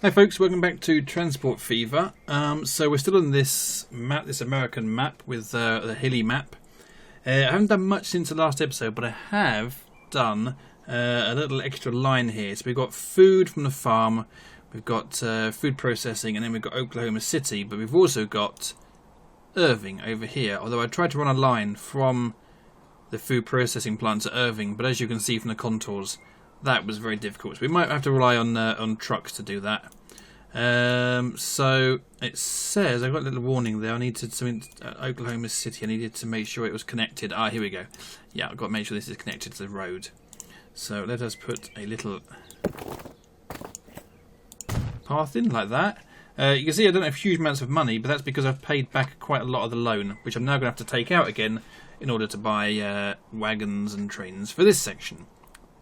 Hi folks, welcome back to Transport Fever. So we're still on this map, this American map with the hilly map. I haven't done much since the last episode, but I have done a little extra line here. So we've got food from the farm, we've got food processing, and then we've got Oklahoma City, but we've also got Irving over here. Although I tried to run a line from the food processing plant to Irving, but as you can see from the contours, that was very difficult. So we might have to rely on trucks to do that. So it says, I've got a little warning there. I needed something, Oklahoma City. I needed to make sure it was connected. Ah, here we go. Yeah, I've got to make sure this is connected to the road. So let us put a little path in like that. You can see I don't have huge amounts of money, but that's because I've paid back quite a lot of the loan, which I'm now going to have to take out again in order to buy wagons and trains for this section.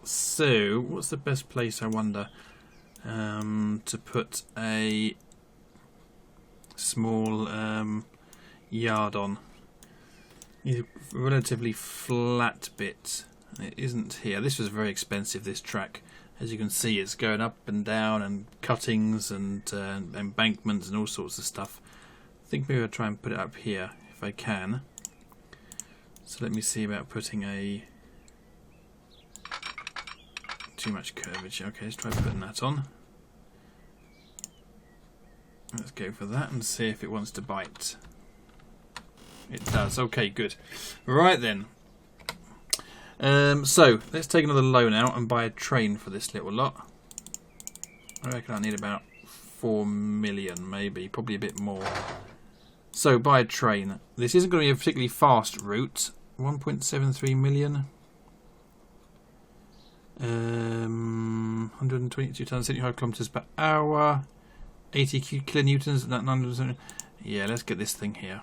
So, what's the best place, I wonder, to put a small yard on? It's a relatively flat bit. It isn't here. This was very expensive, this track. As you can see, it's going up and down and cuttings and embankments and all sorts of stuff. I think maybe I'll try and put it up here if I can. So let me see about putting a... Too much curvature. Okay, let's try putting that on. Let's go for that and see if it wants to bite. It does. Okay, good. Right then. So let's take another loan out and buy a train for this little lot. I reckon I need about 4 million, maybe, probably a bit more. So buy a train. This isn't going to be a particularly fast route. 1.73 million. 122 tons, 75 kilometers per hour, 80 kilonewtons. Yeah, let's get this thing here.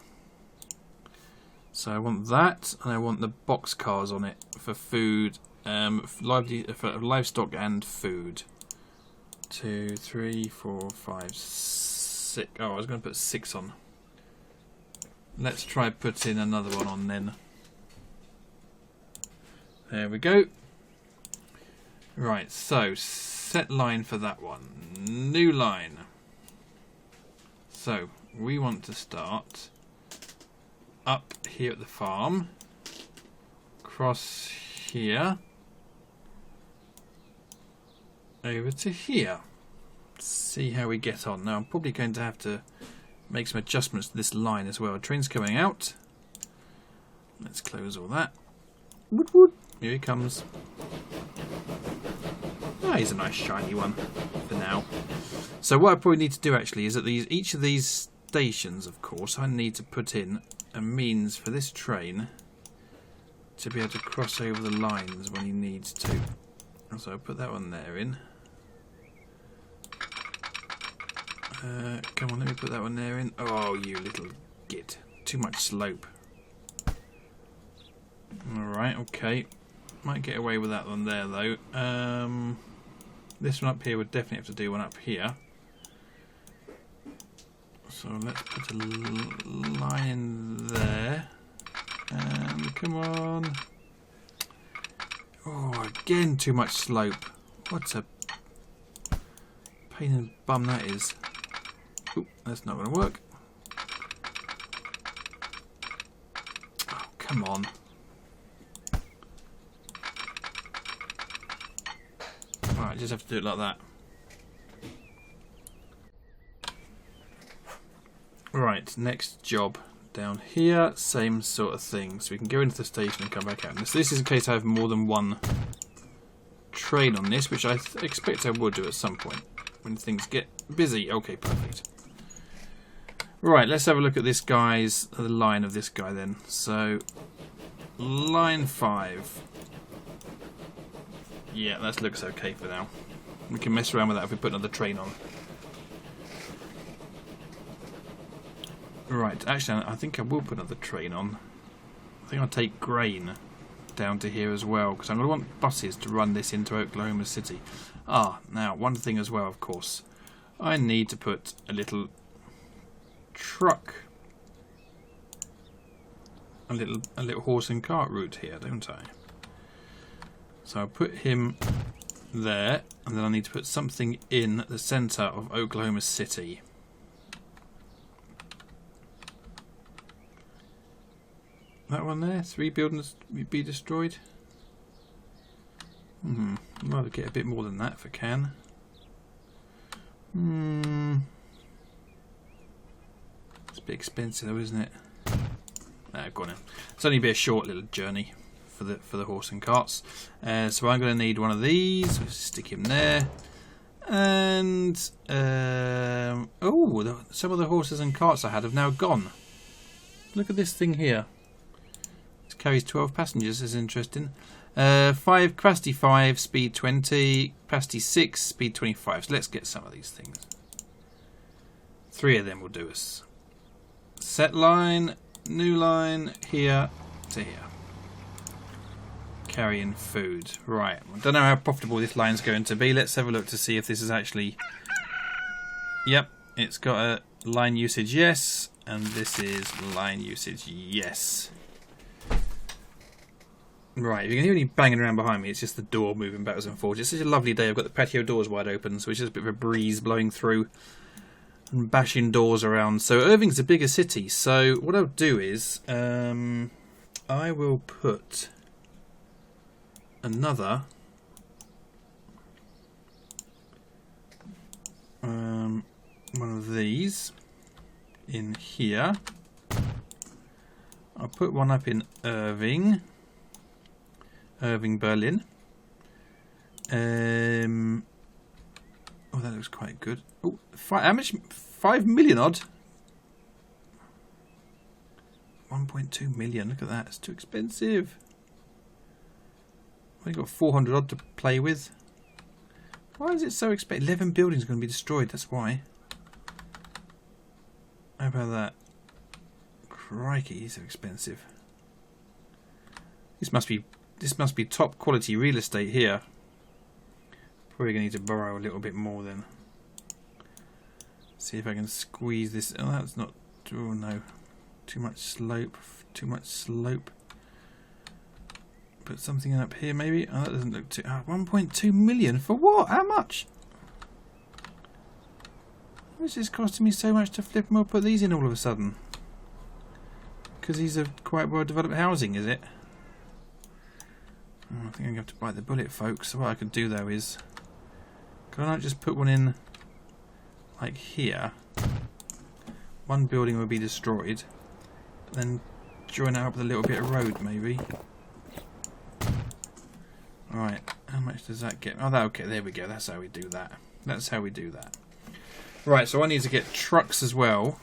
So I want that, and I want the box cars on it for food, for livestock and food. 2, 3, 4, 5, 6. Oh, I was going to put 6 on. Let's try putting another one on then. There we go. Right, so set line for that one. New line. So we want to start up here at the farm, across here, over to here. See how we get on. Now I'm probably going to have to make some adjustments to this line as well. Train's coming out. Let's close all that. Woot woot. Here he comes. Ah, he's a nice shiny one for now. So what I probably need to do actually is that each of these stations, of course, I need to put in a means for this train to be able to cross over the lines when he needs to. And so I'll put that one there in. Come on, let me put that one there in. Oh, you little git. Too much slope. Alright, okay. Might get away with that one there, though. This one up here would definitely have to do one up here. So let's put a line in there. And come on. Oh, again, too much slope. What a pain in the bum that is. Oop, that's not going to work. Oh, come on. Alright, just have to do it like that. Right, next job. Down here, same sort of thing. So we can go into the station and come back out. So this is in case I have more than one train on this, which I expect I will do at some point when things get busy. Okay, perfect. Right, let's have a look at this guy's, the line of this guy then. So, line 5. Yeah, that looks okay for now. We can mess around with that if we put another train on. Right, actually, I think I will put another train on. I think I'll take grain down to here as well, because I'm going to want buses to run this into Oklahoma City. Ah, now, one thing as well, of course. I need to put a little truck. A little horse and cart route here, don't I? So I'll put him there, and then I need to put something in the centre of Oklahoma City. That one there, 3 buildings be destroyed. I'd rather get a bit more than that if I can. It's a bit expensive though, isn't it? Go on then. It's only be a short little journey for the horse and carts. So I'm going to need one of these. We'll stick him there. And some of the horses and carts I had have now gone. Look at this thing here. It carries 12 passengers. This is interesting. 5 capacity 5, speed 20, capacity 6, speed 25. So let's get some of these things. 3 of them will do us. Set line, new line, here to here. Carrying food. Right. I don't know how profitable this line's going to be. Let's have a look to see if this is actually... Yep, it's got a line usage yes, and this is line usage yes. Right, if you can hear any banging around behind me, it's just the door moving backwards and forwards. It's such a lovely day. I've got the patio doors wide open, so it's just a bit of a breeze blowing through and bashing doors around. So Irving's a bigger city, so what I'll do is I will put another one of these in here. I'll put one up in Irving, Berlin. Oh, that looks quite good. Oh, how much? 5 million odd. 1.2 million. Look at that. It's too expensive. We've got 400 odd to play with. Why is it so expensive? 11 buildings are going to be destroyed. That's why. How about that? Crikey, he's so expensive. This must be top quality real estate here. Probably going to need to borrow a little bit more then. See if I can squeeze this. Oh, that's not. Oh no, too much slope. Too much slope. Put something in up here maybe. Oh, that doesn't look too. 1.2 million for what? How much? This is costing me so much to flip and we'll put these in all of a sudden. Because these are quite well developed housing, is it? Oh, I think I'm going to have to bite the bullet, folks. So what I could do though is, could I not just put one in like here? One building will be destroyed, then join it up with a little bit of road maybe. Right, how much does that get? Oh, okay, there we go. That's how we do that. That's how we do that. Right, so I need to get trucks as well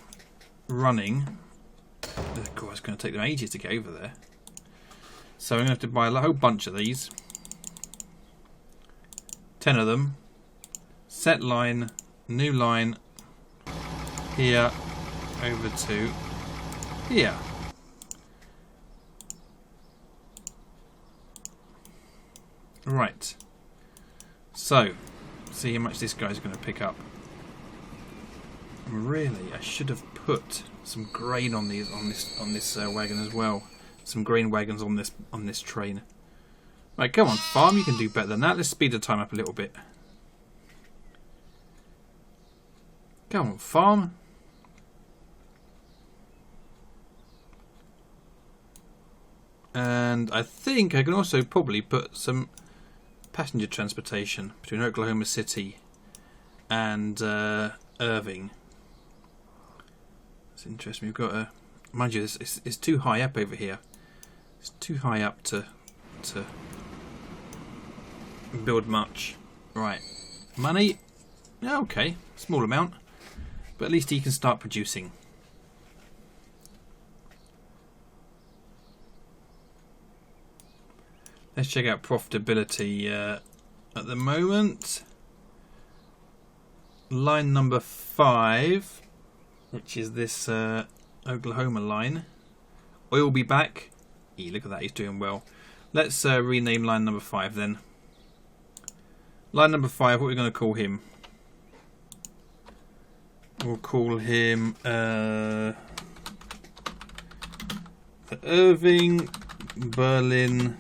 running. Of course, it's going to take them ages to get over there. So I'm going to have to buy a whole bunch of these. 10 of them. Set line, new line, here, over to here. Right. So, see how much this guy's going to pick up. Really, I should have put some grain on these on this wagon as well. Some grain wagons on this train. Right, come on, farm, you can do better than that. Let's speed the time up a little bit. Come on, farm. And I think I can also probably put some passenger transportation between Oklahoma City and Irving. That's interesting. We've got a, mind you, it's too high up over here. It's too high up to build much. Right, money. Okay, small amount, but at least he can start producing. Let's check out profitability at the moment. Line number 5, which is this Oklahoma line. Oil will be back. Look at that, he's doing well. Let's rename line number 5 then. Line number 5, what are we going to call him? We'll call him the Irving Berlin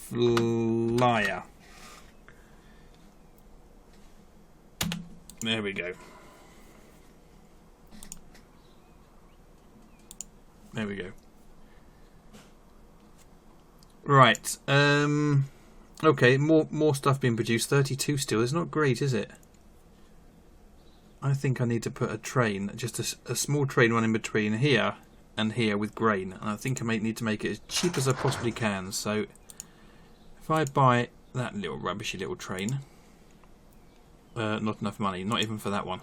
Flyer. There we go. There we go. Right. Okay, more stuff being produced. 32 still. It's not great, is it? I think I need to put a train, just a small train running between here and here with grain. And I think I may need to make it as cheap as I possibly can. So if I buy that little rubbishy little train, not enough money, not even for that one.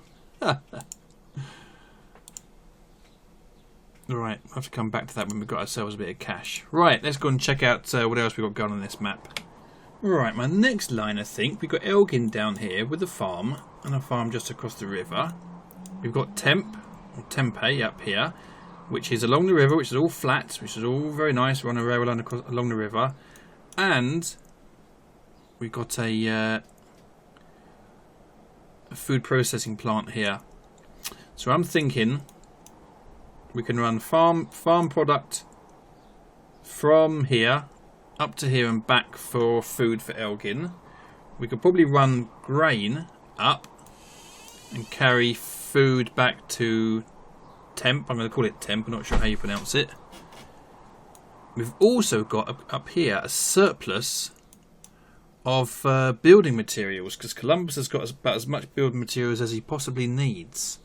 Right, we'll have to come back to that when we've got ourselves a bit of cash. Right, let's go and check out what else we've got going on this map. Right, my next line, I think, we've got Elgin down here with a farm, and a farm just across the river. We've got Tempe up here, which is along the river, which is all flat, which is all very nice. We're on a railway line along the river. And we've got a food processing plant here. So I'm thinking we can run farm product from here up to here and back for food for Elgin. We could probably run grain up and carry food back to Temp. I'm going to call it Temp, I'm not sure how you pronounce it. We've also got up here a surplus of building materials, because Columbus has got about as much building materials as he possibly needs.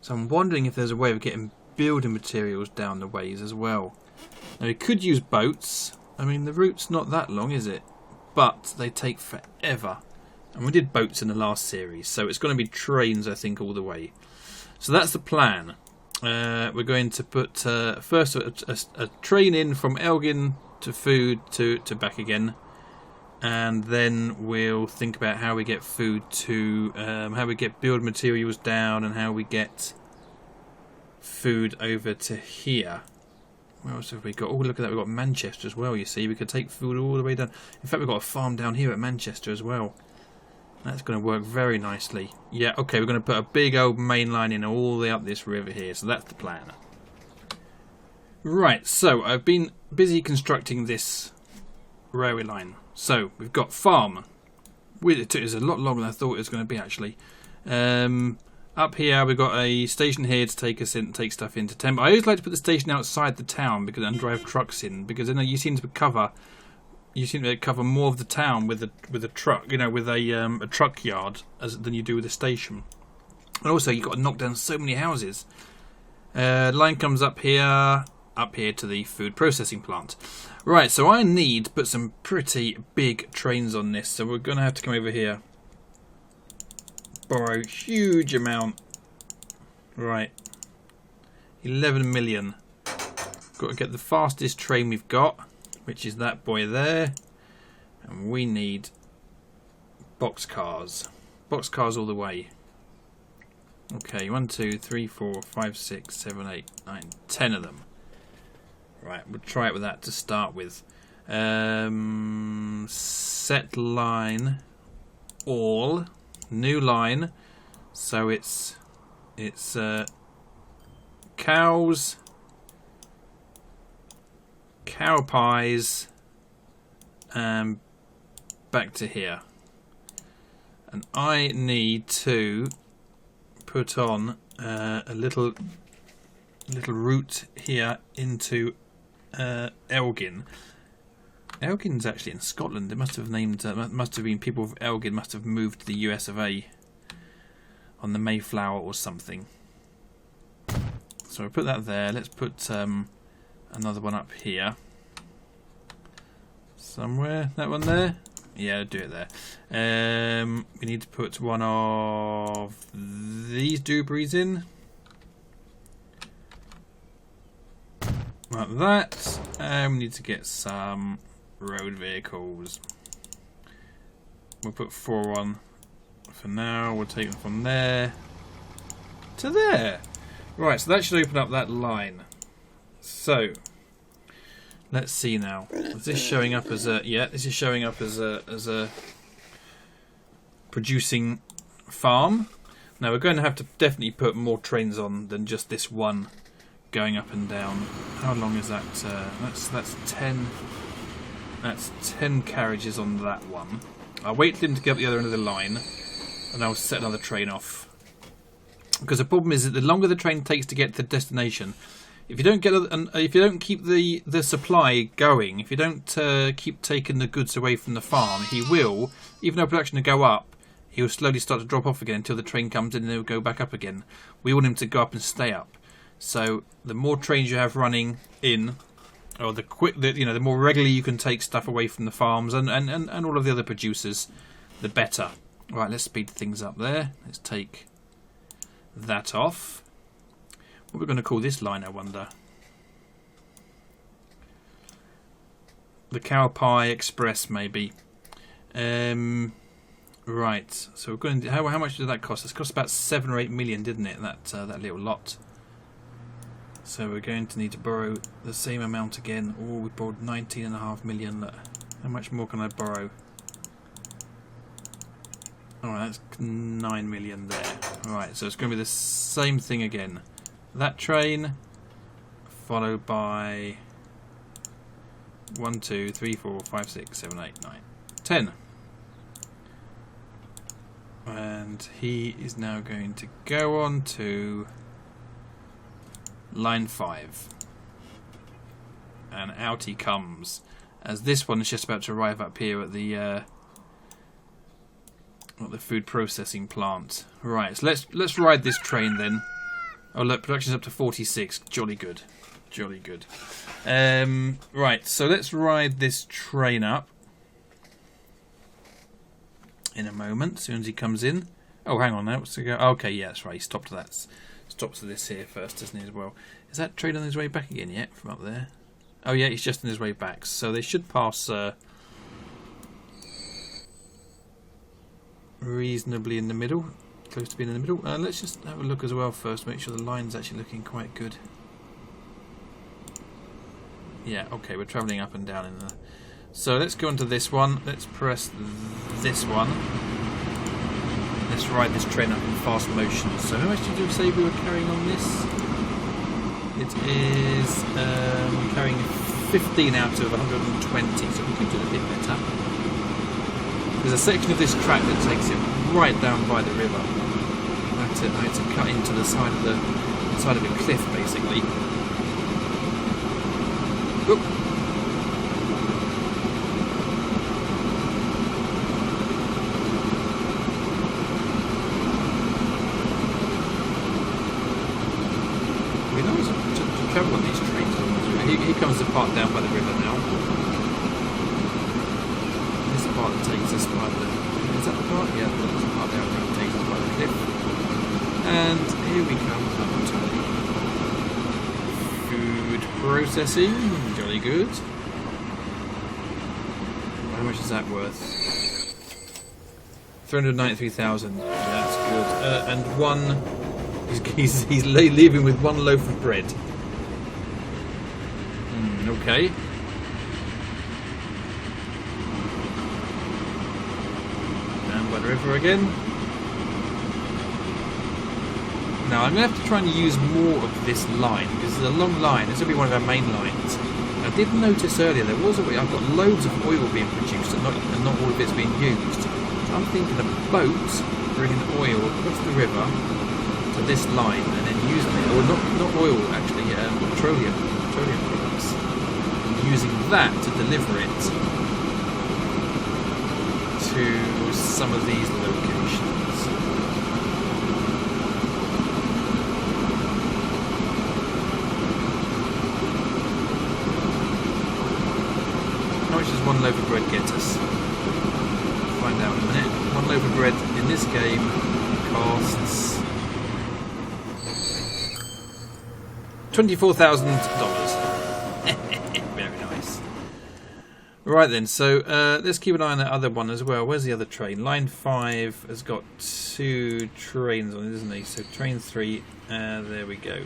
So I'm wondering if there's a way of getting building materials down the ways as well. Now we could use boats. I mean, the route's not that long, is it? But they take forever. And we did boats in the last series, so it's going to be trains, I think, all the way. So that's the plan. We're going to put first a train in from Elgin to food to back again. And then we'll think about how we get food to, how we get build materials down, and how we get food over to here. Where else have we got? Oh, look at that, we've got Manchester as well, you see. We could take food all the way down. In fact, we've got a farm down here at Manchester as well. That's going to work very nicely. Yeah, okay, we're going to put a big old main line in all the way up this river here. So that's the plan. Right, so I've been busy constructing this railway line. So we've got farm. It took us a lot longer than I thought it was going to be, actually. Up here we've got a station here to take us in, take stuff into Temp. I always like to put the station outside the town and drive trucks in, because then you seem to cover more of the town with a truck, with a truck yard than you do with a station. And also you've got to knock down so many houses. Line comes up here to the food processing plant. Right, so I need to put some pretty big trains on this, so we're going to have to come over here. Borrow huge amount. Right. 11 million. Got to get the fastest train we've got, which is that boy there. And we need boxcars. Boxcars all the way. Okay, 1, 2, 3, 4, 5, 6, 7, 8, 9, 10 of them. Right, we'll try it with that to start with. Set line all. New line. So it's cows, cow pies, and back to here. And I need to put on a little route here into Elgin. Elgin's actually in Scotland. They must have named. Must have been people of Elgin. Must have moved to the US of A on the Mayflower or something. So I put that there. Let's put another one up here somewhere. That one there. Yeah, do it there. We need to put one of these doobies in. Like that. And we need to get some road vehicles. We'll put 4 on for now. We'll take them from there to there. Right, so that should open up that line. So let's see now. Is this showing up as a? Yeah, this is showing up as a producing farm. Now we're going to have to definitely put more trains on than just this one going up and down. How long is that? That's 10. That's 10 carriages on that one. I'll wait for him to get up the other end of the line. and I'll set another train off. Because the problem is that the longer the train takes to get to the destination, if you don't keep the supply going, if you don't keep taking the goods away from the farm, he will, even though production will go up, he will slowly start to drop off again until the train comes in and it will go back up again. We want him to go up and stay up. So the more trains you have running in, or the more regularly you can take stuff away from the farms and all of the other producers, the better. Right, let's speed things up there. Let's take that off. What we're going to call this line, I wonder. The Cow Pie Express, maybe. Right, so we're going to, how much did that cost? It cost about 7 or 8 million, didn't it? That little lot. So we're going to need to borrow the same amount again. Oh, we borrowed 19.5 million. How much more can I borrow? Alright, that's 9 million there. Alright, so it's going to be the same thing again. That train, followed by 1, 2, 3, 4, 5, 6, 7, 8, 9, 10. And he is now going to go on to line 5. And out he comes. As this one is just about to arrive up here at the food processing plant. Right, so let's ride this train then. Oh look, production's up to 46. Jolly good. Jolly good. Right, so let's ride this train up in a moment, as soon as he comes in. Oh, hang on now. What's to go? Okay, yeah, that's right. He stopped that. Stops to this here first, doesn't he, as well? Is that train on his way back again yet from up there? Oh, yeah, he's just on his way back. So they should pass reasonably in the middle. Close to being in the middle. Let's just have a look as well first. Make sure the line's actually looking quite good. Yeah, okay, we're travelling up and down in the... So let's go onto this one. Let's press this one. Let's ride this train up in fast motion. So how much did you say we were carrying on this? It is carrying 15 out of 120, so we could do it a bit better. There's a section of this track that takes it right down by the river. I had to cut into the side of a cliff, basically. Oop. We know to travel on these trains. Here comes the part down by the river now. This part that takes us by the... Is that the part? Yeah, that's the part there that takes us by the cliff. And here we come up to food processing. Jolly good. How much is that worth? 393,000. Yeah, that's good. And one... He's leaving with one loaf of bread. Okay. Down by the river again. Now I'm going to have to try and use more of this line, because it's a long line. This will be one of our main lines. I did notice earlier I've got loads of oil being produced and not all of it's being used. So I'm thinking a boat bringing oil across the river to this line and then using it, or not oil actually, petroleum products, and using that to deliver it to some of these locations. How much does one loaf of bread get us? We'll find out in a minute. One loaf of bread in this game costs $24,000. Very nice. Right then, so let's keep an eye on that other one as well. Where's the other train? Line 5 has got 2 trains on it, isn't he? So train 3, there we go.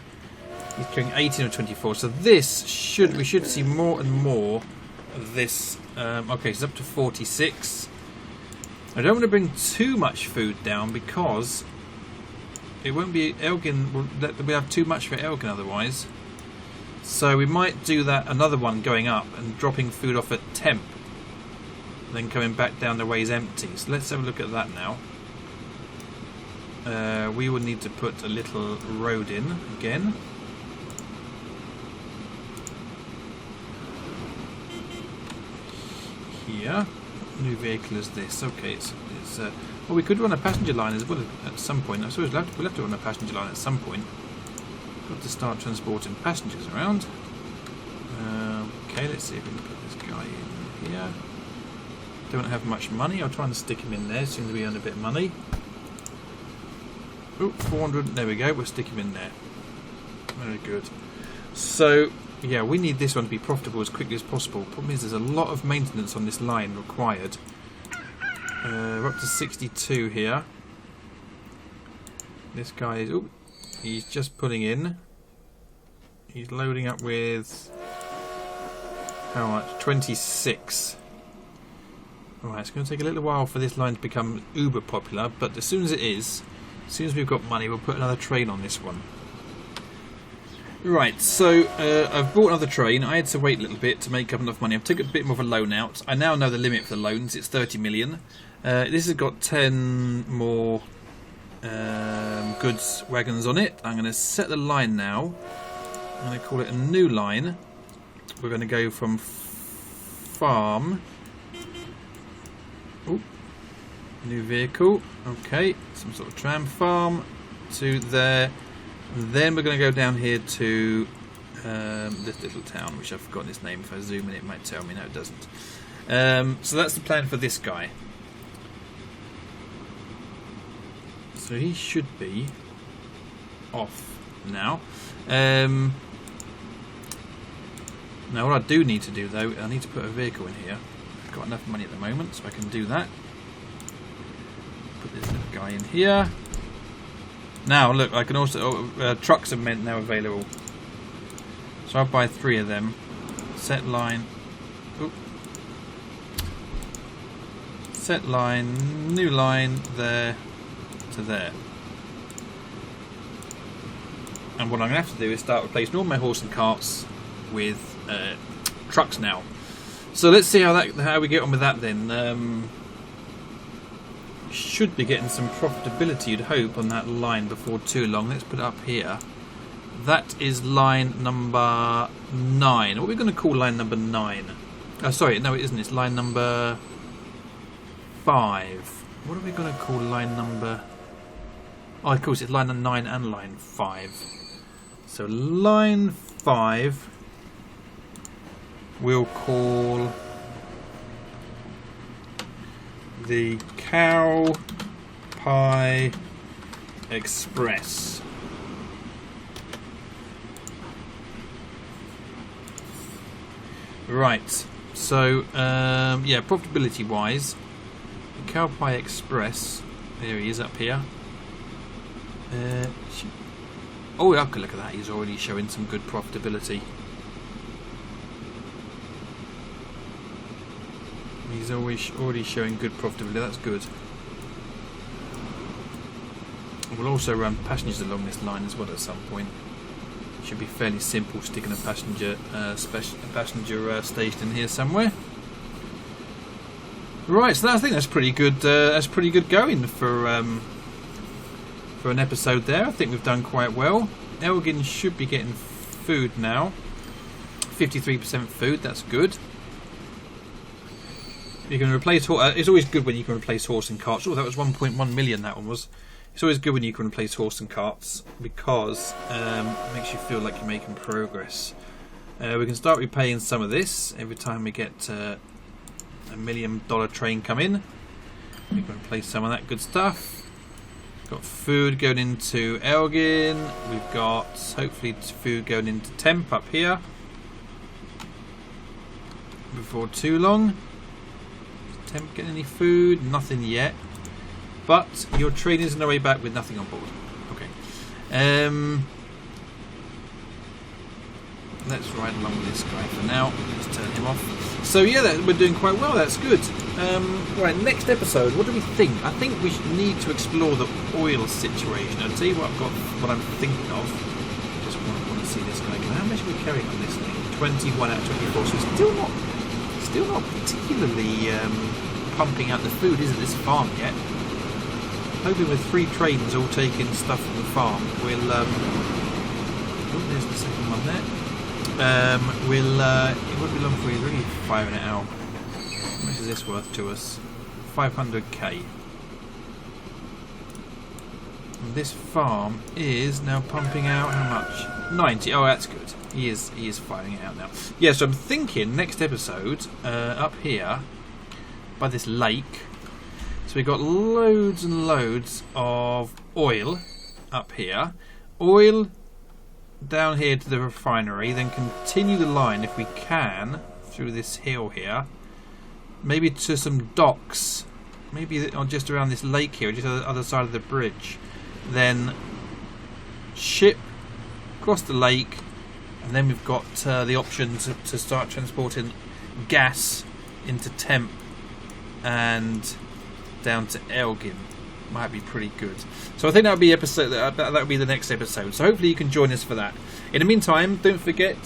He's carrying 18 or 24. So this we should see more and more of this. Okay, so it's up to 46. I don't want to bring too much food down because it won't be Elgin. We have too much for Elgin otherwise. So we might do that another one going up and dropping food off at temp, then coming back down the ways empty. So let's have a look at that now. we will need to put a little road in again. Here. What new vehicle is this? Okay, it's well, we could run a passenger line as well at some point. I suppose we'll have to run a passenger line at some point. Got to start transporting passengers around. Okay, let's see if we can put this guy in here. Don't have much money. I'll try and stick him in there. Seems to be earn a bit of money. Oh, 400. There we go. We'll stick him in there. Very good. So, yeah, we need this one to be profitable as quickly as possible. Problem is, there's a lot of maintenance on this line required. We're up to 62 here. This guy is... Oh, he's just putting in. He's loading up with... How much? 26. Alright, it's going to take a little while for this line to become uber popular, but as soon as it is, as soon as we've got money, we'll put another train on this one. Right, so I've bought another train. I had to wait a little bit to make up enough money. I've taken a bit more of a loan out. I now know the limit for the loans. It's 30 million. This has got 10 more goods wagons on it. I'm going to set the line now. I'm going to call it a new line. We're going to go from farm. Oh, new vehicle. Okay, some sort of tram farm to there. Then we're going to go down here to this little town, which I've forgotten its name. If I zoom in, it might tell me. No, it doesn't. So that's the plan for this guy. So he should be off now. Now what I do need to do though, I need to put a vehicle in here. I've got enough money at the moment, so I can do that. Put this little guy in here. Now look, I can also trucks are now available. So I'll buy 3 of them. Set line. Oop. Set line, new line there to there. And what I'm going to have to do is start replacing all my horse and carts with trucks now. So let's see how we get on with that then. Should be getting some profitability, you'd hope, on that line before too long. Let's put it up here. That is line number 9. What are we going to call line number 9? Oh, sorry, no, it isn't. It's line number 5. What are we going to call line number... Oh, of course, it's line 9 and line 5. So line 5 we'll call the Cow Pie Express. Right, so yeah, profitability wise, the Cow Pie Express, there he is up here. Oh, look at that, he's already showing some good profitability. He's already showing good profitability, that's good. We'll also run passengers along this line as well at some point. Should be fairly simple sticking a passenger station in here somewhere. Right, so I think that's pretty good. That's pretty good going for an episode there. I think we've done quite well. Elgin should be getting food now. 53% food. That's good. You can replace. It's always good when you can replace horse and carts. Oh, that was 1.1 million. That one was. It's always good when you can replace horse and carts because it makes you feel like you're making progress. We can start repaying some of this every time we get a $1 million train come in. We can replace some of that good stuff. Got food going into Elgin. We've got hopefully food going into Temp up here before too long. Is Temp getting any food? Nothing yet. But your train is on the way back with nothing on board. Okay. Let's ride along with this guy for now. Let's turn him off. So yeah, we're doing quite well. That's good. Right, next episode. What do we think? I think we need to explore the oil situation. I'll tell you what I'm thinking of. Just want to see this guy go. How much are we carrying on this thing? 21 out of 24. So it's still not particularly pumping out the food, is it? This farm yet? hoping with 3 trains all taking stuff from the farm, we'll oh, there's the second one there. It won't be long before he's really firing it out. How much is this worth to us? 500k. And this farm is now pumping out how much? 90. Oh, that's good. He is firing it out now. Yeah, so I'm thinking next episode up here by this lake. So we've got loads and loads of oil up here. Oil down here to the refinery, then continue the line if we can through this hill here. Maybe to some docks. Maybe just around this lake here, just on the other side of the bridge. Then ship across the lake, and then we've got the option to start transporting gas into Temp and down to Elgin. Might be pretty good. So I think that would be episode. That would be the next episode. So hopefully you can join us for that. In the meantime, don't forget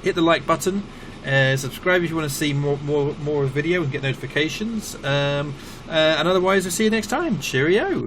hit the like button, subscribe if you want to see more video and get notifications. And otherwise, I'll see you next time. Cheerio.